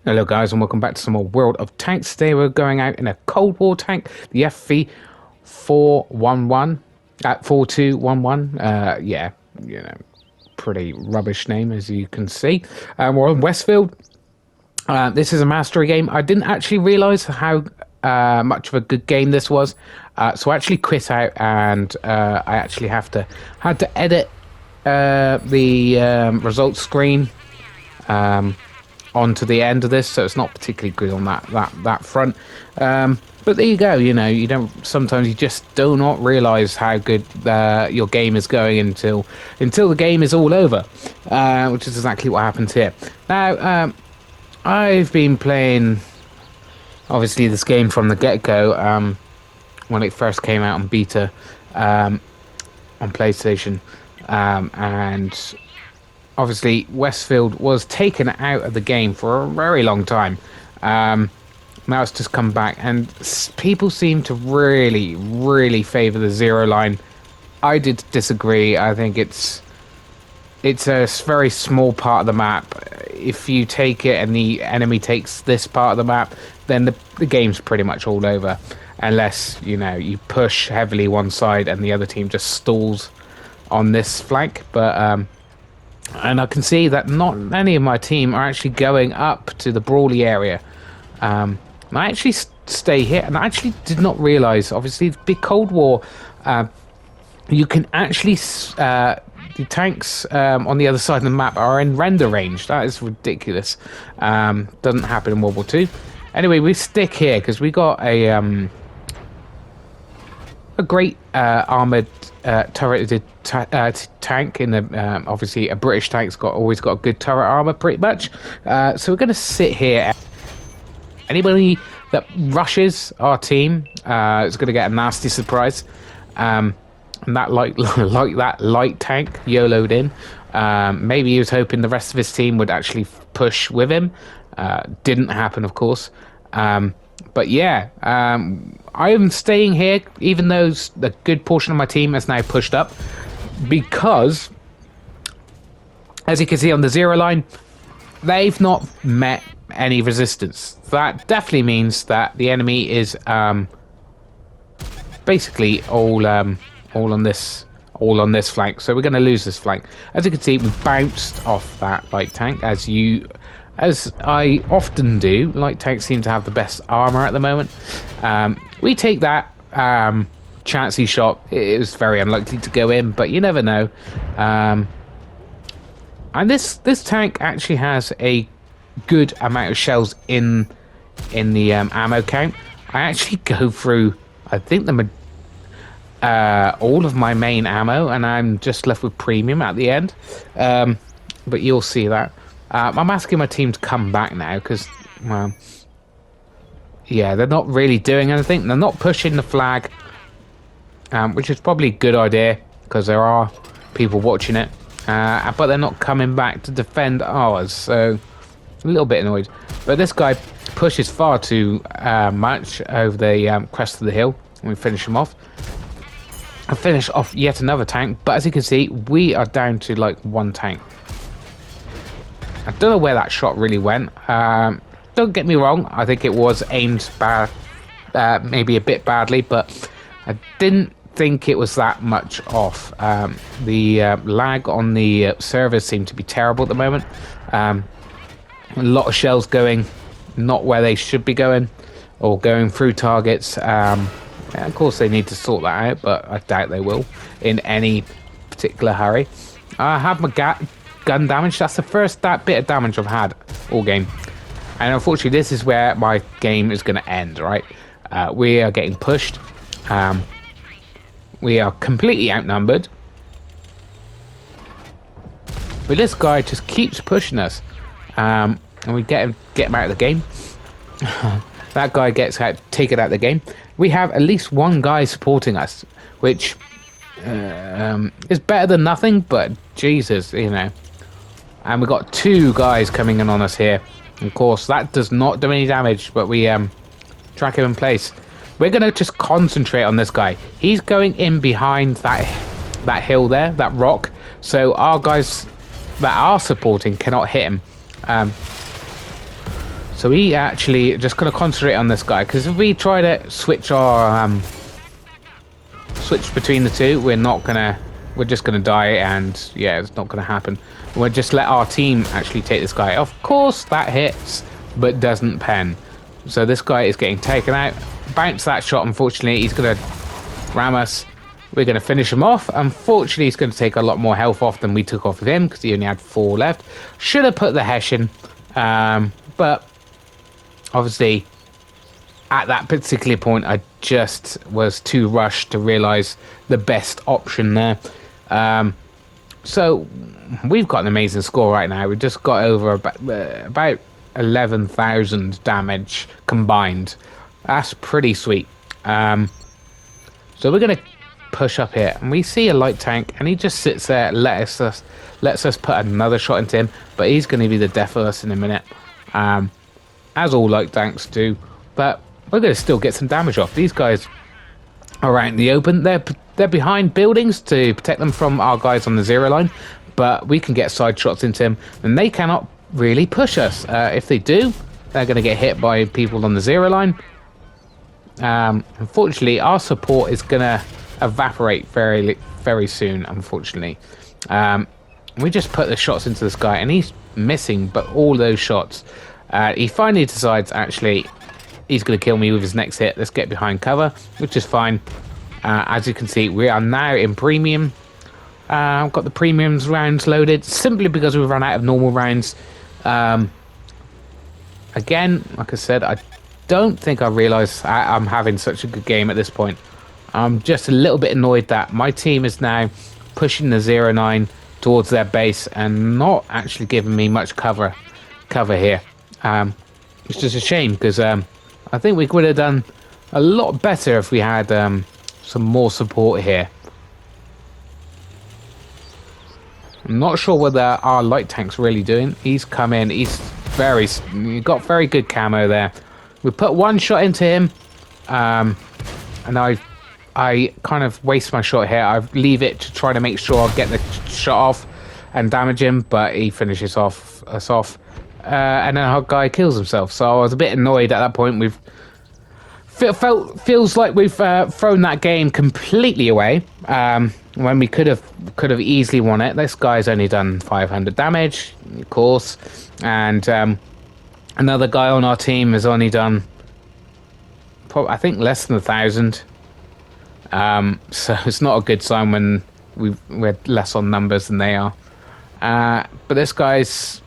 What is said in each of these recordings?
Hello guys and welcome back to some more World of Tanks. Today we're going out in a Cold War tank, the FV4211, 4211. Yeah, you know, pretty rubbish name as you can see. We're on Westfield. This is a mastery game. I didn't actually realise how much of a good game this was, so I actually quit out, and I actually had to edit the results screen onto the end of this, so it's not particularly good on that front. But there you go. You know, you don't sometimes you just do not realize how good your game is going until the game is all over, which is exactly what happens here. Now, I've been playing obviously this game from the get-go, when it first came out on beta, on PlayStation, and obviously Westfield was taken out of the game for a very long time. Now it's just come back, and people seem to really favor the zero line. I did disagree. I think it's a very small part of the map. If you take it and the enemy takes this part of the map, then the game's pretty much all over, unless you push heavily one side and the other team just stalls on this flank. But and I can see that not many of my team are actually going up to the Brawley area. I actually stay here, and I actually did not realise, obviously, the big Cold War, you can actually, the tanks on the other side of the map are in render range. That is ridiculous. Doesn't happen in World War II. Anyway, we stick here because we got a great armoured turreted tank in the obviously a British tank's always got a good turret armor pretty much, so we're going to sit here. Anybody that rushes our team is going to get a nasty surprise, and that like that light tank YOLO'd in. Maybe he was hoping the rest of his team would actually push with him. Didn't happen, of course. But yeah, I am staying here, even though a good portion of my team has now pushed up, because, as you can see on the zero line, they've not met any resistance. That definitely means that the enemy is basically all on this flank. So we're going to lose this flank. As you can see, we bounced off that light tank, as I often do. Light tanks seem to have the best armor at the moment. We take that chancy shot. It was very unlikely to go in, but you never know. And this tank actually has a good amount of shells in the ammo count. I actually go through, I think, all of my main ammo, and I'm just left with premium at the end. But you'll see that. I'm asking my team to come back now because, well, yeah, they're not really doing anything. They're not pushing the flag, which is probably a good idea because there are people watching it. But they're not coming back to defend ours, so a little bit annoyed. But this guy pushes far too much over the crest of the hill, and we finish him off. I finish off yet another tank, but as you can see, we are down to like one tank. I don't know where that shot really went. Don't get me wrong, I think it was aimed bad, maybe a bit badly, but I didn't think it was that much off. The lag on the servers seemed to be terrible at the moment. A lot of shells going not where they should be going, or going through targets. And of course they need to sort that out, but I doubt they will in any particular hurry. I have my gun damage. That's the first bit of damage I've had all game, and unfortunately this is where my game is going to end. Right, we are getting pushed. We are completely outnumbered, but this guy just keeps pushing us, and we get him out of the game. That guy gets taken out of the game. We have at least one guy supporting us, which is better than nothing, but Jesus, and we got two guys coming in on us here. Of course, that does not do any damage, but we track him in place. We're going to just concentrate on this guy. He's going in behind that hill there, that rock, so our guys that are supporting cannot hit him. So we actually just going to concentrate on this guy, because if we try to switch our switch between the two, we're just gonna die, and yeah, it's not gonna happen. We'll just let our team actually take this guy. Of course that hits, but doesn't pen. So this guy is getting taken out. Bounce that shot. Unfortunately, he's gonna ram us. We're gonna finish him off. Unfortunately, he's gonna take a lot more health off than we took off of him, because he only had 4 left. Should have put the Hessian, but obviously at that particular point, I just was too rushed to realise the best option there. So we've got an amazing score right now. We've just got over about 11,000 damage combined. That's pretty sweet. So we're going to push up here, and we see a light tank, and he just sits there, lets us put another shot into him, but he's going to be the death of us in a minute, as all light tanks do. But we're going to still get some damage off. These guys are out in the open. They're behind buildings to protect them from our guys on the 0 line, but we can get side shots into them, and they cannot really push us. If they do, they're going to get hit by people on the 0 line. Unfortunately, our support is going to evaporate very soon, unfortunately. We just put the shots into this guy, and he's missing, but all those shots. He finally decides, actually, he's going to kill me with his next hit. Let's get behind cover, which is fine. As you can see, we are now in premium. I've got the premiums rounds loaded simply because we've run out of normal rounds. Again, like I said, I don't think I realise I'm having such a good game at this point. I'm just a little bit annoyed that my team is now pushing the 0-9 towards their base and not actually giving me much cover here. It's just a shame, because I think we would have done a lot better if we had some more support here. I'm not sure whether our light tank's really doing. He's come in. He got very good camo there. We put one shot into him, and I kind of waste my shot here. I leave it to try to make sure I get the shot off and damage him, but he finishes us off. And then our guy kills himself. So I was a bit annoyed at that point. Feels like we've thrown that game completely away, when we could have easily won it. This guy's only done 500 damage, of course, and another guy on our team has only done, I think, less than 1,000. So it's not a good sign when we're less on numbers than they are. But this guy's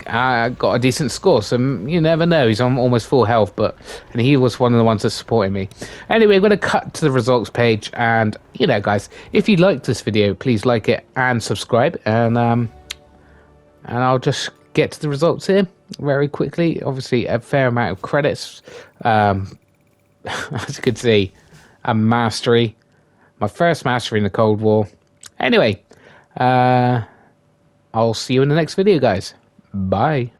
got a decent score, so you never know. He's on almost full health, and he was one of the ones that's supporting me. Anyway, I'm going to cut to the results page, and you know, guys, if you liked this video, please like it and subscribe, and I'll just get to the results here very quickly. Obviously, a fair amount of credits. As you can see, a mastery, my first mastery in the Cold War. Anyway, I'll see you in the next video, guys. Bye.